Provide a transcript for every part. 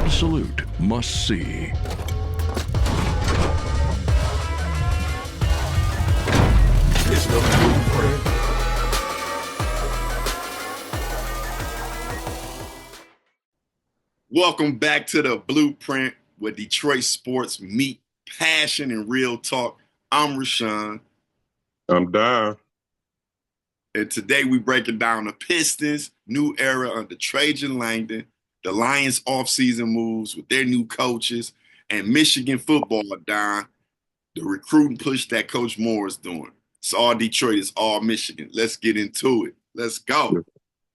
absolute must-see. It's the BluePrint. Welcome back to the BluePrint, where Detroit sports meet passion and real talk. I'm RaSean. I'm Don. And today we breaking down the Pistons' new era under Trajan Langdon, the Lions' offseason moves with their new coaches, and Michigan football, Don, the recruiting push that Coach Moore is doing. It's all Detroit, it's all Michigan. Let's get into it. Let's go.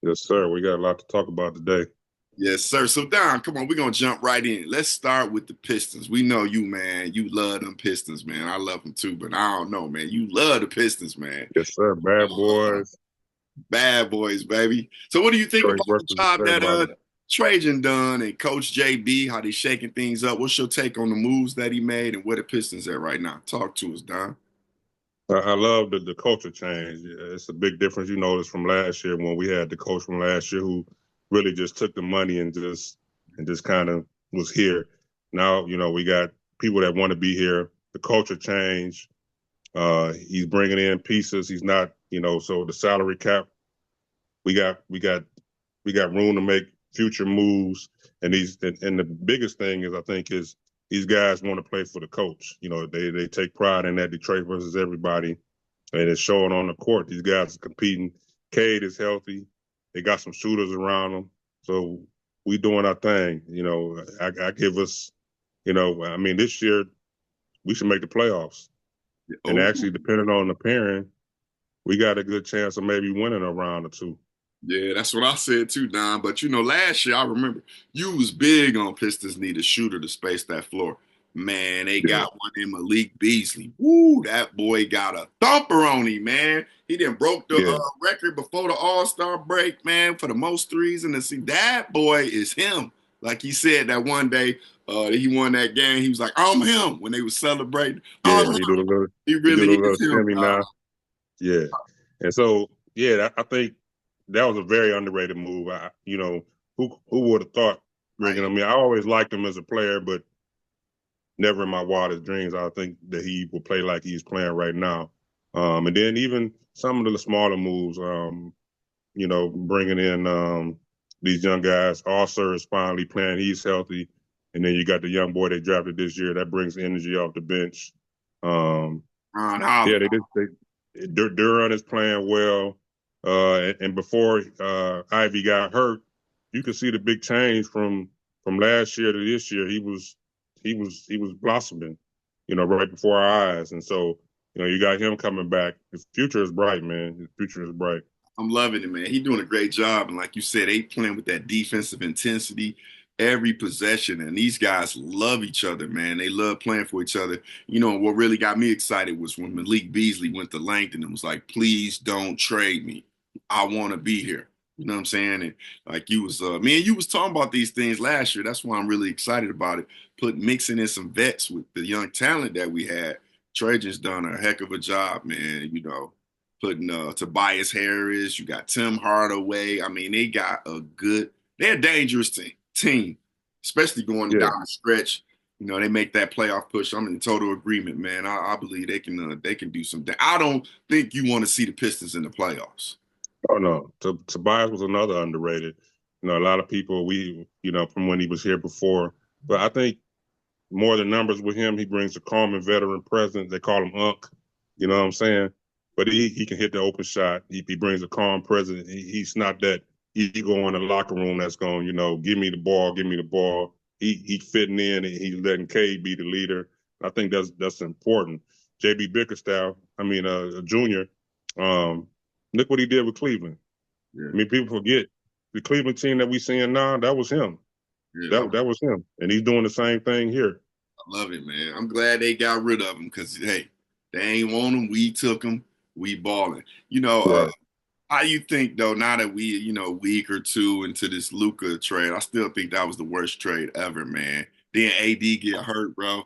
Yes, sir. We got a lot to talk about today. Yes, sir. So, Don, come on, we're going to jump right in. Let's start with the Pistons. We know you, man. You love them Pistons, man. I love them too, but I don't know, man. You love the Pistons, man. Yes, sir. Bad boys. Bad boys, baby. So what do you think Detroit about the job that Trajan done and Coach JB, how they shaking things up? What's your take on the moves that he made and where the Pistons at right now? Talk to us, Don. I love the culture change. It's a big difference you noticed from last year when we had the coach from last year who really just took the money and just kind of was here. Now, we got people that want to be here. The culture change. He's bringing in pieces. He's not, so the salary cap, we got room to make future moves. And the biggest thing is, I think, is these guys want to play for the coach. They take pride in that. Detroit versus everybody, and it's showing on the court. These guys are competing. Cade is healthy. They got some shooters around them. So we doing our thing. I give us, this year we should make the playoffs. And actually, depending on the pairing, we got a good chance of maybe winning a round or two. Yeah, that's what I said too, Don. But, last year I remember you was big on Pistons need a shooter to space that floor. Man, they got one in Malik Beasley. Woo, that boy got a thumper on him, man. He done broke the record before the All-Star break, man, for the most threes in the season. That boy is him. Like he said that one day he won that game. He was like, I'm him, when they were celebrating. Yeah, he really is him. Now. Yeah. And so, I think that was a very underrated move. Who would have thought bringing him in? I always liked him as a player, but never in my wildest dreams I think that he will play like he's playing right now. And then even some of the smaller moves, bringing in these young guys. Arthur is finally playing. He's healthy. And then you got the young boy they drafted this year. That brings energy off the bench. Duran is playing well. And before Ivy got hurt, you could see the big change from last year to this year. He was blossoming, right before our eyes. And so, you got him coming back. His future is bright, man. His future is bright. I'm loving it, man. He's doing a great job. And like you said, they playing with that defensive intensity every possession. And these guys love each other, man. They love playing for each other. What really got me excited was when Malik Beasley went to Langdon and was like, please don't trade me. I want to be here. You know what I'm saying? And like you was, me and you was talking about these things last year. That's why I'm really excited about it. Mixing in some vets with the young talent that we had. Trajan's done a heck of a job, man. Putting Tobias Harris. You got Tim Hardaway. They're a dangerous team, especially going down the stretch. They make that playoff push. I'm in total agreement, man. I believe they can do something. I don't think you want to see the Pistons in the playoffs. Oh, no. Tobias was another underrated. A lot of people, from when he was here before. But I think more than numbers with him, he brings a calm and veteran presence. They call him Unk. You know what I'm saying? But he can hit the open shot. He brings a calm presence. He's not that ego in the locker room that's going, give me the ball, give me the ball. He fitting in and he's letting Cade be the leader. I think that's important. JB Bickerstaff, Junior, look what he did with Cleveland. Yeah. People forget the Cleveland team that we seeing now, that was him. Yeah. That was him. And he's doing the same thing here. I love it, man. I'm glad they got rid of him because, hey, they ain't want him. We took him. We balling. How you think, though, now that we, a week or two into this Luka trade, I still think that was the worst trade ever, man. Then AD get hurt, bro.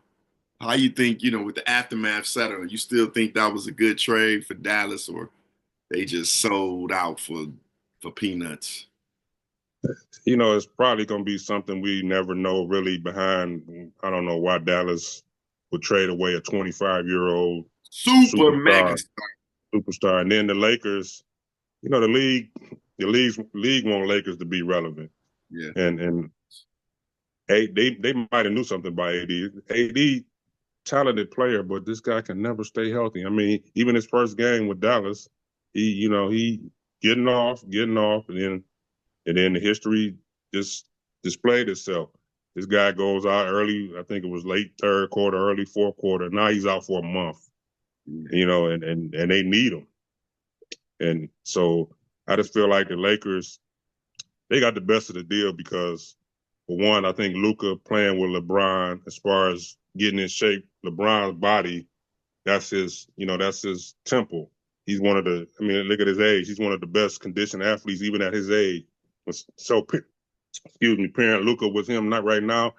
How you think, with the aftermath settling, you still think that was a good trade for Dallas, or they just sold out for peanuts? It's probably going to be something we never know really behind. I don't know why Dallas would trade away a 25-year-old Super mega superstar. And then the Lakers, the league want Lakers to be relevant. Yeah. And they might have knew something about AD. AD, talented player, but this guy can never stay healthy. I mean, even his first game with Dallas, he getting off, and then the history just displayed itself. This guy goes out early. I think it was late third quarter, early fourth quarter. Now he's out for a month. And they need him. And so I just feel like the Lakers, they got the best of the deal because, for one, I think Luka playing with LeBron, as far as getting in shape, LeBron's body, that's his temple. He's one of the, look at his age. He's one of the best conditioned athletes, even at his age. So, pairing Luka with him, not right now,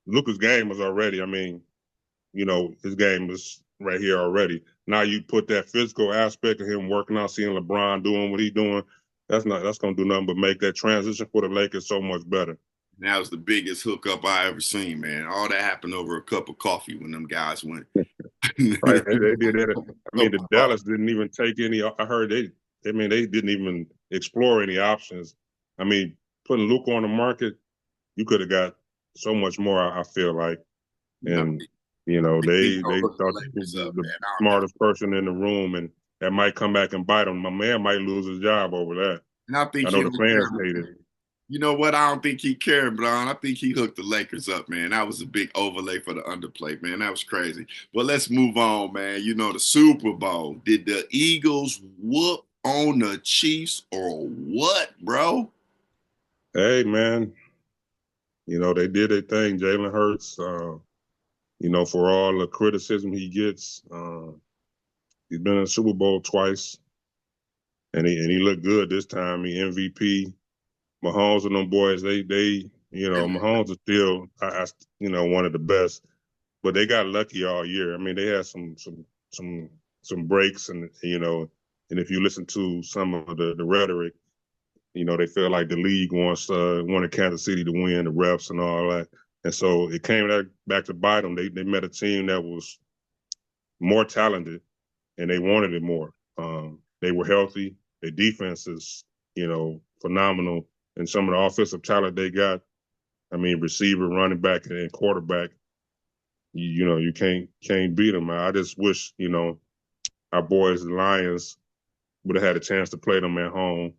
Luka's game is already, his game is right here already. Now you put that physical aspect of him working out, seeing LeBron doing what he's doing, that's going to do nothing but make that transition for the Lakers so much better. That was the biggest hookup I ever seen, man. All that happened over a cup of coffee when them guys went. Right, they did that. The Dallas didn't even take any. I heard they didn't even explore any options. Putting Luka on the market, you could have got so much more. I feel like, and they thought he was the smartest person in the room, and that might come back and bite him. My man might lose his job over that. And I know the fans hate it. You know what? I don't think he cared, Brian. I think he hooked the Lakers up, man. That was a big overlay for the underplay, man. That was crazy. But let's move on, man. The Super Bowl. Did the Eagles whoop on the Chiefs or what, bro? Hey, man. They did their thing. Jalen Hurts, for all the criticism he gets, he's been in the Super Bowl twice, and he looked good this time. He MVP. Mahomes and them boys, Mahomes is still, one of the best, but they got lucky all year. They had some breaks, and and if you listen to some of the rhetoric, they feel like the league wanted Kansas City to win, the refs and all that, and so it came back to bite them. They met a team that was more talented, and they wanted it more. They were healthy. Their defense is, phenomenal. And some of the offensive talent they got, receiver, running back, and quarterback, you can't beat them. I just wish, our boys, the Lions, would have had a chance to play them at home.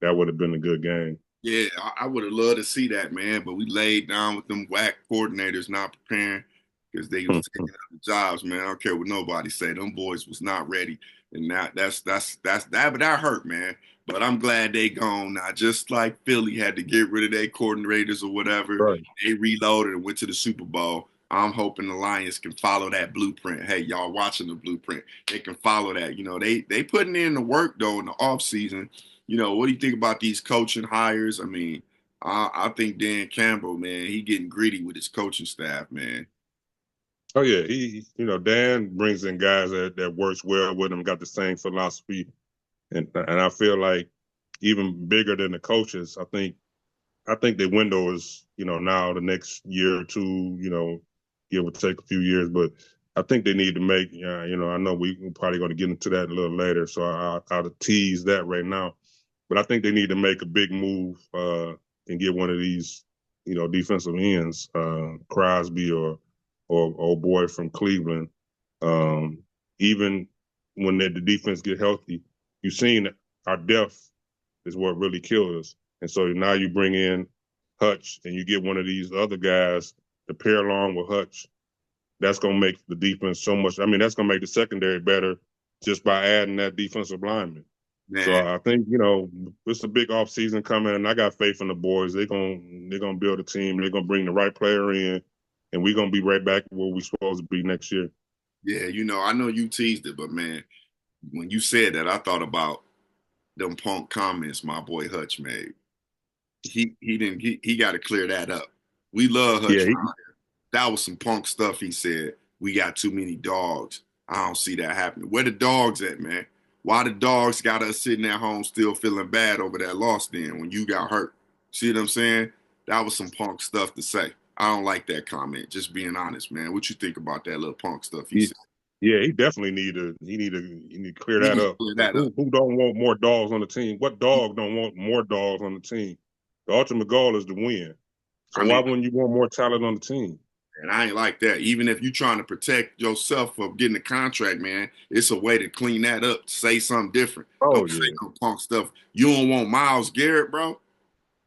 That would have been a good game. Yeah, I would have loved to see that, man. But we laid down with them whack coordinators not preparing because they was taking other jobs, man. I don't care what nobody say. Them boys was not ready. And now that's that, but that hurt, man. But I'm glad they gone now. Just like Philly had to get rid of their coordinators or whatever, right. They reloaded and went to the Super Bowl. I'm hoping the Lions can follow that blueprint. Hey, y'all watching the blueprint. They can follow that. They putting in the work, though, in the offseason. What do you think about these coaching hires? I think Dan Campbell, man, he getting greedy with his coaching staff, man. Oh, yeah. Dan brings in guys that works well with him, got the same philosophy. And I feel like even bigger than the coaches, I think the window is, now the next year or two, give or take a few years. But I think they need to make, I know we're probably going to get into that a little later, so I'll tease that right now. But I think they need to make a big move and get one of these, defensive ends, Crosby or old boy from Cleveland. Even when the defense get healthy, you've seen our depth is what really kills us. And so now you bring in Hutch and you get one of these other guys to pair along with Hutch. That's going to make the defense so much. That's going to make the secondary better just by adding that defensive lineman. Man. So I think, it's a big offseason coming, and I got faith in the boys. They're gonna build a team. They're going to bring the right player in, and we're going to be right back where we're supposed to be next year. Yeah, I know you teased it, but, man, when you said that, I thought about them punk comments my boy Hutch made. He got to clear that up. We love Hutch. Yeah, that was some punk stuff he said. We got too many dogs. I don't see that happening. Where the dogs at, man? Why the dogs got us sitting at home still feeling bad over that loss then when you got hurt? See what I'm saying? That was some punk stuff to say. I don't like that comment. Just being honest, man. What you think about that little punk stuff he said? Yeah, he definitely need to clear He that need to up. clear that up. Who don't want more dogs on the team? What dog don't want more dogs on the team? The ultimate goal is to win. So I why mean, wouldn't you want more talent on the team? and I ain't like that. Even if you're trying to protect yourself from getting a contract, man, it's a way to clean that up. Say something different. Oh Don't say yeah, no punk stuff. You don't want Myles Garrett, bro.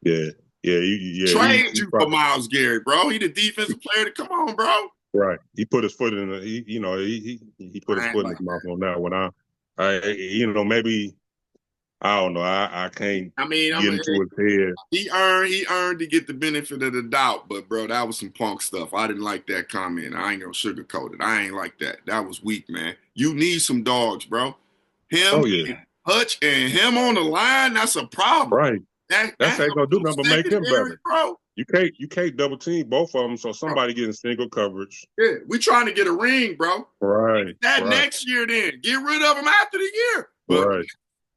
yeah, Trade He you for Myles Garrett, bro. He the defensive player. Come on, bro. right. He put his foot in. He put his I ain't foot in like his mouth on that one. Maybe I don't know. I can't I mean, get into his head. he earned to get the benefit of the doubt, but bro, that was some punk stuff. I didn't like that comment. I ain't gonna sugarcoat it. I ain't like that. That was weak, man. You need some dogs, bro. Him, Oh yeah, Hutch, and him on the line. That's a problem. right. That That's ain't gonna helps do your nothing but make him secondary, better. bro. You can't double team both of them, so Bro, somebody getting single coverage. yeah, we trying to get a ring, bro. Right, That right, next year, then get rid of him after the year. But right.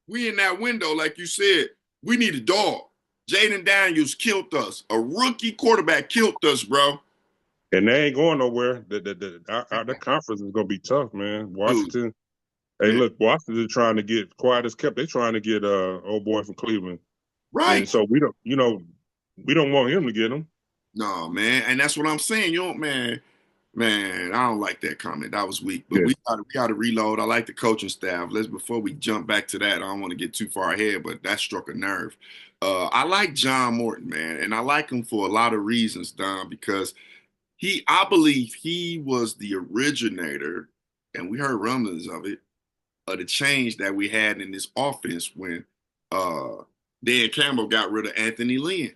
we in that window, like you said. We need a dog. Jaden Daniels killed us. A rookie quarterback killed us, bro. And they ain't going nowhere. The conference is gonna be tough, man. Dude, Washington. Hey, man. look, Washington trying to get quiet as kept. They trying to get old boy from Cleveland, Right. and so we don't want him to get him. No, man. And that's what I'm saying. You don't, man, I don't like that comment. That was weak. But Yeah, we gotta reload. I like the coaching staff. Before we jump back to that, I don't want to get too far ahead, but that struck a nerve. I like John Morton, man, and I like him for a lot of reasons, Don, because I believe he was the originator, and we heard rumblings of the change that we had in this offense when uh Dan Campbell got rid of Anthony Lynn.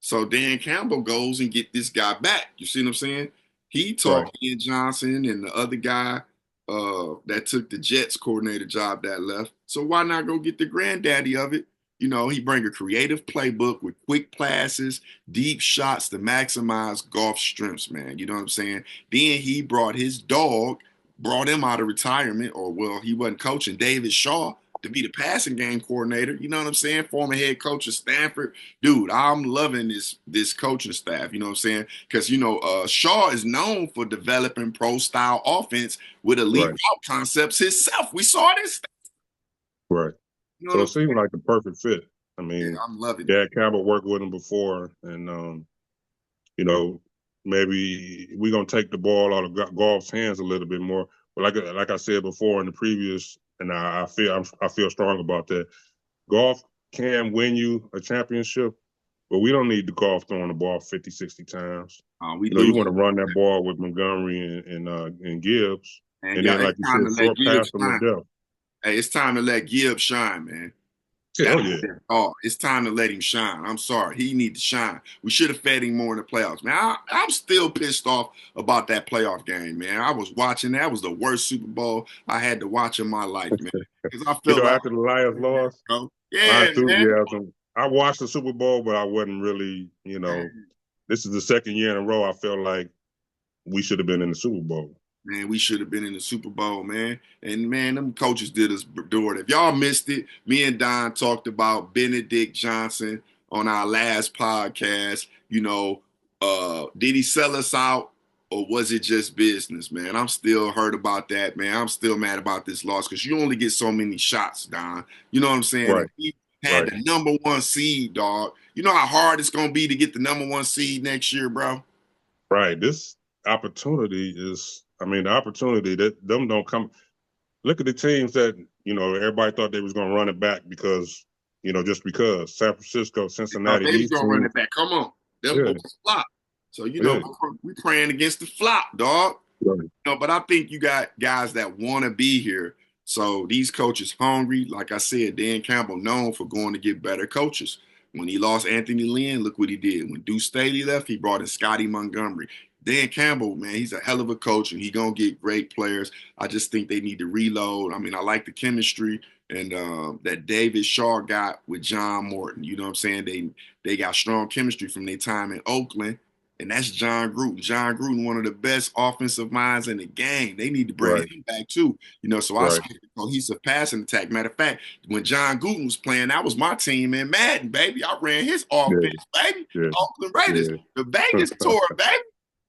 So Dan Campbell goes and get this guy back. You see what I'm saying? He right, talked Ian Johnson and the other guy that took the Jets coordinator job that left. So why not go get the granddaddy of it? You know, he bring a creative playbook with quick passes, deep shots to maximize golf strengths, man. You know what I'm saying? Then he brought his dog, brought him out of retirement, or well, he wasn't coaching, David Shaw, to be the passing game coordinator. You know what I'm saying? Former head coach of Stanford. Dude, I'm loving this coaching staff. You know what I'm saying? Because Shaw is known for developing pro style offense with elite right, route concepts himself. We saw this. right. You know So what it I'm saying? seemed like the perfect fit. I Yeah, mean, I'm loving it. Dad Campbell worked with him before, and you know, maybe we're gonna take the ball out of Golf's hands a little bit more. But like I said before in the previous, and I feel strong about that. Golf can win you a championship, but we don't need the Golf throwing the ball 50, 60 times. We You lose, want to run that ball with Montgomery and Gibbs, and and yeah, then it's like you time said, to throw let it past Gibbs them to shine. death. Hey, it's time to let Gibbs shine, man. Yeah, oh That's yeah, oh, it's time to let him shine. I'm sorry. He need to shine. We should have fed him more in the playoffs. Man, I'm still pissed off about that playoff game, man. I was watching. That was the worst Super Bowl I had to watch in my life, man. Because I felt like, after the Lions lost, bro. my Yeah, man. enthusiasm. I watched the Super Bowl, but I wasn't really, this is the second year in a row I felt like we should have been in the Super Bowl. Man, we should have been in the Super Bowl, man. And man, them coaches did us dirt. If y'all missed it, me and Don talked about Benedict Johnson on our last podcast. Did he sell us out or was it just business, man? I'm still hurt about that, man. I'm still mad about this loss because you only get so many shots, Don. You know what I'm saying? Right, And he had right, the number one seed, dog. You know how hard it's gonna be to get the number one seed next year, bro? right. This opportunity is, the opportunity that them don't come. Look at the teams that, everybody thought they was going to run it back because, just because. San Francisco, They thought Cincinnati, they was these gonna run teams. it back. Come on, them Yeah, boys flop. So yeah, we praying against the flop, dog. right, But I think you got guys that want to be here. So these coaches hungry. Like I said, Dan Campbell known for going to get better coaches. When he lost Anthony Lynn, look what he did. When Deuce Staley left, he brought in Scotty Montgomery. Dan Campbell, man, he's a hell of a coach, and he gonna get great players. I just think they need to reload. I mean, I like the chemistry and that David Shaw got with John Morton. You know what I'm saying? They got strong chemistry from their time in Oakland. and that's John Gruden. John Gruden, one of the best offensive minds in the game. They need to bring him back too. So I see the cohesive passing attack. Matter of fact, when John Gruden was playing, that was my team in Madden, baby. I ran his offense, baby. The Oakland Raiders, the Vegas tour, baby.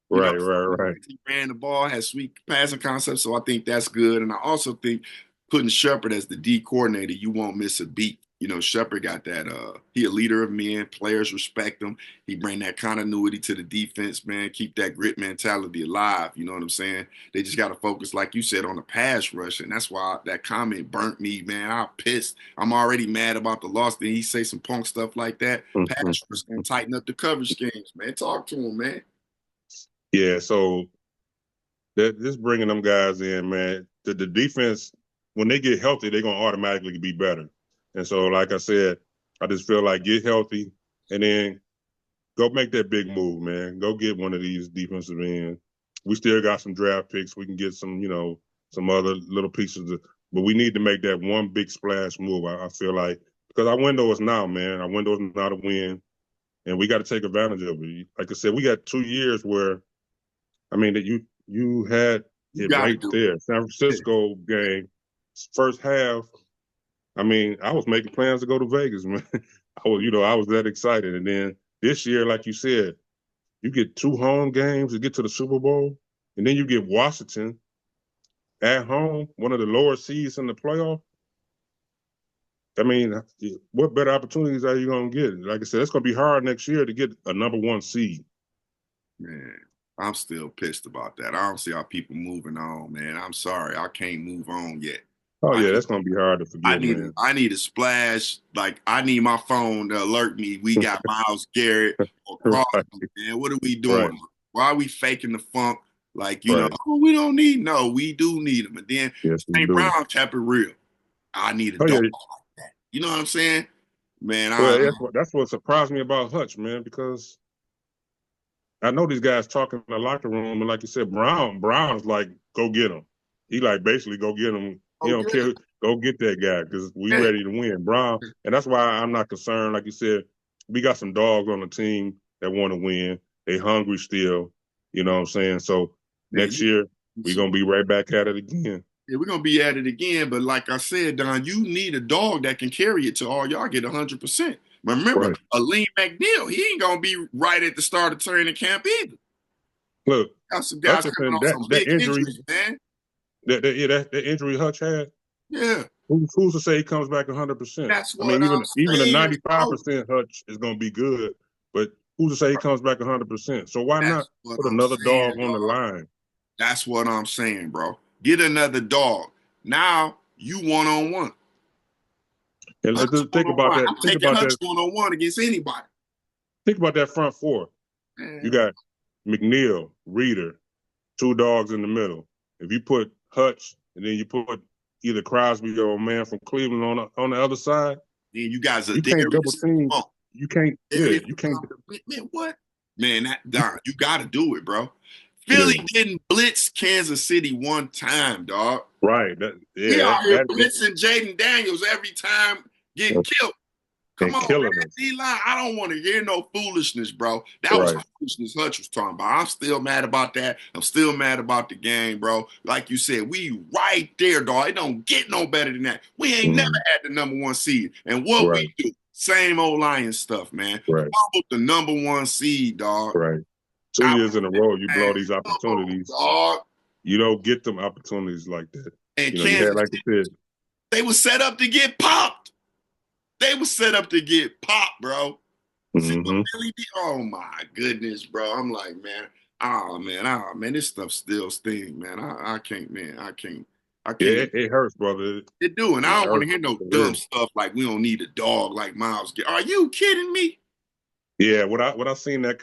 Right. He ran the ball, had sweet passing concepts, so I think that's good. And I also think putting Sheppard as the D coordinator, you won't miss a beat. Sheppard got that. He a leader of men. Players respect him. He bring that continuity to the defense, man. Keep that grit mentality alive. You know what I'm saying? They just got to focus, like you said, on the pass rush, and that's why that comment burnt me, man. I'm pissed. I'm already mad about the loss. Then he say some punk stuff like that. Pass rush gonna tighten up the coverage schemes, man. Talk to him, man. Yeah. So just bringing them guys in, man. The defense, when they get healthy, they're gonna automatically be better. And so, like I said, I just feel like get healthy and then go make that big move, man. Go get one of these defensive ends. We still got some draft picks. We can get some, some other little pieces. But we need to make that one big splash move, I feel like. Because our window is now, man. Our window is now to win. And we got to take advantage of it. Like I said, we got 2 years where, that you had it right there. San Francisco game, first half, I was making plans to go to Vegas, man. I was that excited. And then this year, like you said, you get 2 home games to get to the Super Bowl, and then you get Washington at home, one of the lower seeds in the playoff. What better opportunities are you going to get? Like I said, it's going to be hard next year to get a number 1 seed. Man, I'm still pissed about that. I don't see how people moving on, man. I'm sorry. I can't move on yet. Oh, yeah, that's going to be hard to forget, man. I need a splash. Like, I need my phone to alert me. We got Myles Garrett or Crosby, man. What are we doing? Right. Why are we faking the funk? Like, we don't need. No, we do need them. And then St. Brown kept it real. I need a dog like that. You know what I'm saying? Man, that's what surprised me about Hutch, man, because I know these guys talking in the locker room, and like you said, Brown's like, go get him. He like basically go get him. He don't care. Go get that guy because we ready to win. Brown, and that's why I'm not concerned. Like you said, we got some dogs on the team that want to win. They hungry still. You know what I'm saying? So next year, we're going to be right back at it again. Yeah, we're going to be at it again. But like I said, Don, you need a dog that can carry it to all y'all get 100%. But remember, Aleem McNeil, he ain't going to be right at the start of training camp either. Look, got some guys coming off some big injuries, man. That injury Hutch had. Yeah. Who's to say he comes back 100%? That's what even a 95% Hutch is going to be good, but who's to say he comes back 100%? So why not put another dog on the line? That's what I'm saying, bro. Get another dog. Now you 1-on-1. And let's think about that. I'm taking Hutch 1-on-1 against anybody. Think about that front four. Man. You got McNeil, Reeder, 2 dogs in the middle. If you put Hutch and then you put either Crosby or a man from Cleveland on the other side, then you guys are you can't double team. You can't. Yeah, you can't. Man, what? Man, Don, you got to do it, bro. Philly didn't blitz Kansas City one time, dog. Right. He out here blitzing Jaden Daniels every time getting killed. Come on, man. D-line, I don't want to hear no foolishness, bro. That was foolishness Hutch was talking about. I'm still mad about that. I'm still mad about the game, bro. Like you said, we right there, dog. It don't get no better than that. We ain't never had the number 1 seed. And what we do, same old Lions stuff, man. Fumbled the number 1 seed, dog. Right. 2 years in a row, you blow these opportunities. Dog. You don't get them opportunities like that. And Kansas, like you said, they were set up to get popped. They were set up to get popped, bro. See what Billy did? Oh my goodness, bro. I'm like, man, this stuff still stings, man. I can't, man. I can't. Yeah, it hurts, brother. It do, and I don't want to hear no dumb stuff like we don't need a dog like Myles Garrett. Are you kidding me? Yeah, when I seen that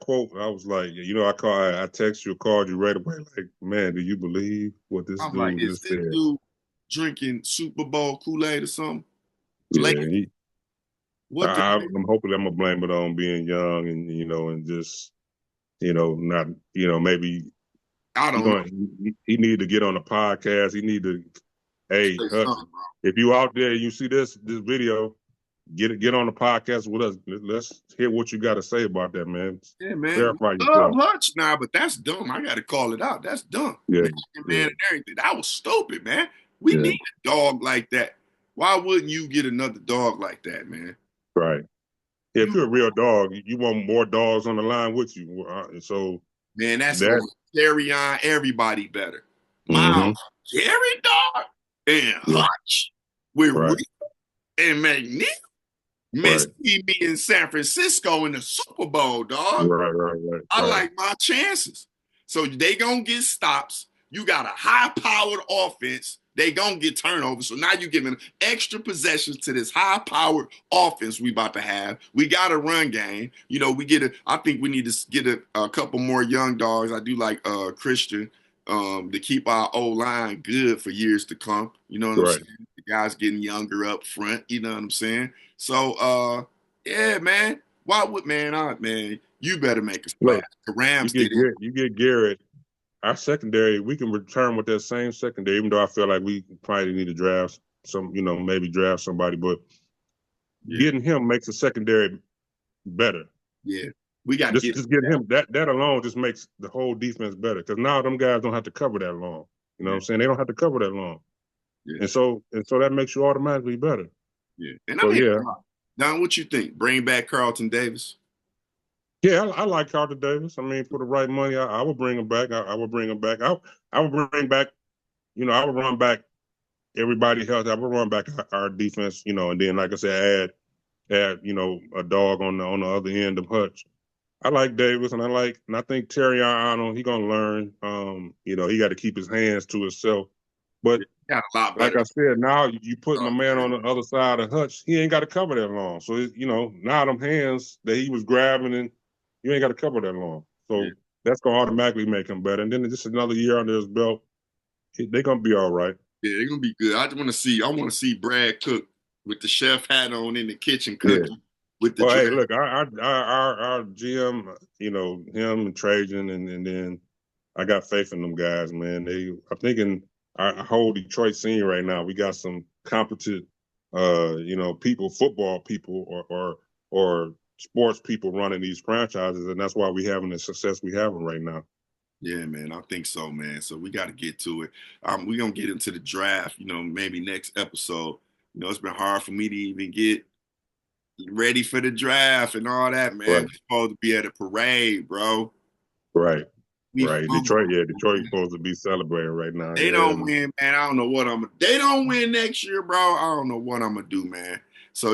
quote, I was like, I text you, called you right away, like, man, do you believe what this dude just said? Dude drinking Super Bowl Kool-Aid or something? Yeah, I'm hoping I'm gonna blame it on being young and and just not maybe I don't know. He need to get on a podcast. He need to, hey, Hutch, if you out there and you see this video, get on the podcast with us. Let's hear what you got to say about that, man. Yeah, man. Clarify Love yourself. Hutch now, but that's dumb. I got to call it out. That's dumb. Yeah, Man, and everything. That was stupid, man. We need a dog like that. Why wouldn't you get another dog like that, man? Right. Yeah, if you're a real dog, you want more dogs on the line with you. So man, that's going to carry on everybody better. Miles, Jerry Dog, and Hutch with Reed and McNeil. Miss me in San Francisco in the Super Bowl, dog. Right. I like my chances. So they gonna get stops. You got a high-powered offense. They gonna get turnovers. So now you're giving extra possessions to this high-powered offense we about to have. We got a run game. You know, I think we need to get a couple more young dogs. I do like Christian to keep our O-line good for years to come. You know what I'm saying? The guys getting younger up front. You know what I'm saying? So, yeah, man. Why would man? You better make a splash. The Rams you get Garrett. Our secondary, we can return with that same secondary, even though I feel like we probably need to draft maybe draft somebody, but getting him makes the secondary better. Yeah. We got to just get him. That alone just makes the whole defense better, because now them guys don't have to cover that long. You know what I'm saying? They don't have to cover that long. Yeah. And so that makes you automatically better. Yeah. And so, Don, what you think? Bring back Carlton Davis? Yeah, I like Carlton Davis. I mean, for the right money, I would bring him back. I would bring him back. I would bring back, I would run back everybody healthy. I would run back our defense, and then, like I said, add a dog on the other end of Hutch. I like Davis, and I think Terry Arnold, he gonna learn. He got to keep his hands to himself. But like I said, now you putting a man on the other side of Hutch, he ain't got to cover that long. So now them hands that he was grabbing, and you ain't got to cover that long. So that's gonna automatically make him better. And then just another year under his belt, they're gonna be all right. Yeah, they're gonna be good. I want to see Brad cook with the chef hat on in the kitchen cooking. Yeah. With the hey, look, our GM, him and Trajan, and then I got faith in them guys, man. I'm thinking our whole Detroit scene right now, we got some competent, people, football people, or sports people running these franchises, and that's why we having the success we having right now. Yeah, man, I think so, man. So we got to get to it. We're gonna get into the draft, maybe next episode. It's been hard for me to even get ready for the draft and all that, man. We're supposed to be at a parade, bro. Right. Detroit supposed to be celebrating right now. They don't win, man. I don't know what they don't win next year, bro. I don't know what I'm gonna do, man. So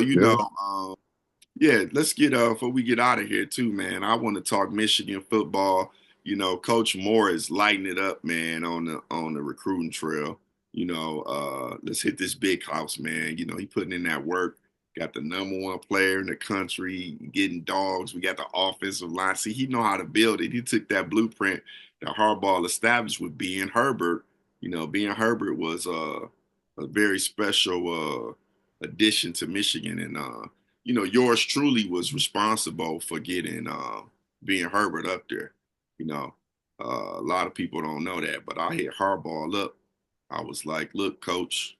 let's get before we get out of here too, man. I want to talk Michigan football. Coach Moore is lighting it up, man, on the recruiting trail. Let's hit this big house, man. He putting in that work. Got the #1 player in the country, getting dogs. We got the offensive line. See, he know how to build it. He took that blueprint that Harbaugh established with Ben Herbert. Ben Herbert was a very special addition to Michigan. And, yours truly was responsible for getting Ben Herbert up there. A lot of people don't know that, but I hit Harbaugh up. I was like, look, coach,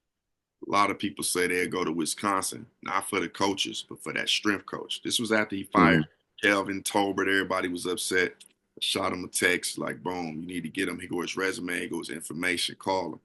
a lot of people say they'll go to Wisconsin, not for the coaches, but for that strength coach. This was after he fired Kelvin Tolbert. Everybody was upset. I shot him a text like, boom, you need to get him. He go his resume, he go his information, call him.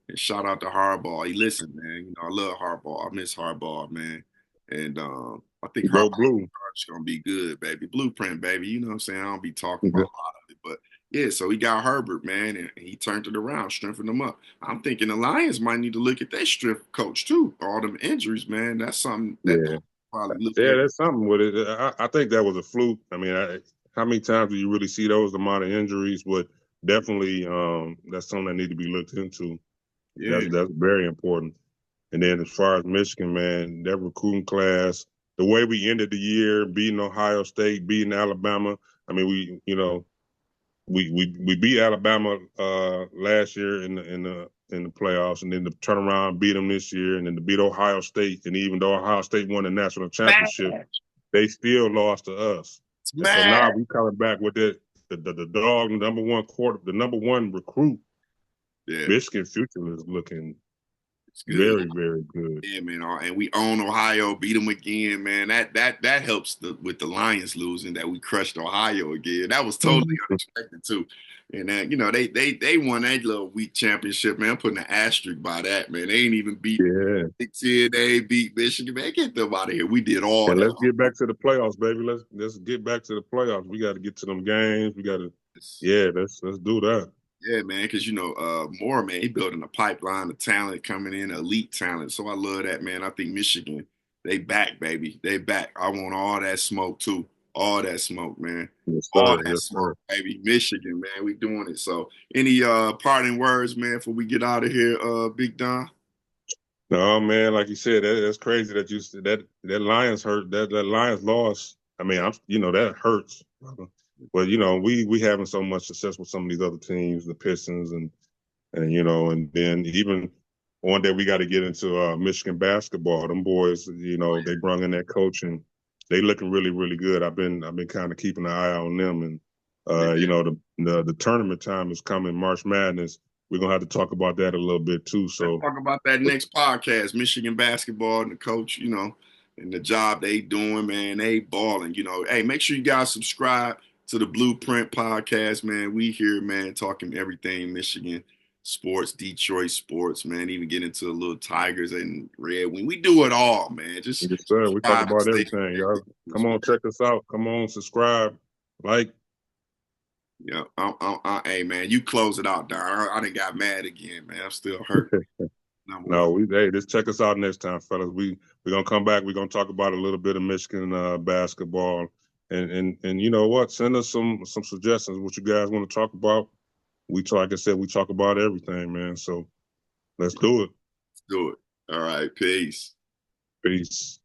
And shout out to Harbaugh. He listened, man. I love Harbaugh. I miss Harbaugh, man. And I think Harbaugh is going to be good, baby. BluePrint, baby. You know what I'm saying? I don't be talking about a lot of it, but yeah, so he got Herbert, man, and he turned it around, strengthened him up. I'm thinking the Lions might need to look at their strength coach, too. All them injuries, man. That's something that probably look at. That's something with it. I think that was a fluke. I mean, how many times do you really see those amount of injuries? But definitely that's something that need to be looked into. Yeah. That's very important. And then as far as Michigan, man, that recruiting class, the way we ended the year, beating Ohio State, beating Alabama. I mean, we beat Alabama last year in the playoffs, and then to turn around, beat them this year, and then to beat Ohio State. And even though Ohio State won the national championship, they still lost to us. So now we coming back with the dog, the number one recruit. Yeah. Michigan future is looking It's good. Very, very good. Yeah, man. And we own Ohio, beat them again, man. That helps with the Lions losing, that we crushed Ohio again. That was totally unexpected too. And they won that little week championship, man. I'm putting an asterisk by that, man. They ain't even beat Yeah. Big Ten. They beat Michigan, man. Get them out of here. We did all And that. let's get back to the playoffs, baby. Let's get back to the playoffs. We got to get to them games. We got to, yeah. Let's do that. Yeah, man, because Moore, man, he building a pipeline of talent coming in, elite talent. So I love that, man. I think Michigan, they back, baby. They back. I want all that smoke too. All that smoke, man. Yes, All sir. that Yes, smoke, sir. baby. Michigan, man. We doing it. So any parting words, man, before we get out of here, Big Don? No, man, like you said, that's crazy that you said that Lions hurt. That Lions loss. I mean, that hurts. But we having so much success with some of these other teams, the Pistons, and then even one day we got to get into Michigan basketball. Them boys, they brung in that coach and they looking really, really good. I've been kind of keeping an eye on them, and the tournament time is coming, March Madness. We're gonna have to talk about that a little bit too. So Let's talk about that next podcast, Michigan basketball and the coach, and the job they doing, man. They balling, Hey, make sure you guys subscribe to the BluePrint podcast, man. We here, man, talking everything Michigan sports, Detroit sports, man. Even get into the little Tigers and Red Wing. We do it all, man. Just yes, sir. We talk about everything, y'all. Come on, man. check us out. Come on, subscribe, like. Yeah, hey, man, you close it out, Don. I done got mad again, man. I'm still hurt. No, just check us out next time, fellas. We're gonna come back. We're gonna talk about a little bit of Michigan basketball, and you know what? Send us some suggestions. What you guys want to talk about? Like I said, we talk about everything, man. So let's do it. Let's do it. All right, peace. Peace.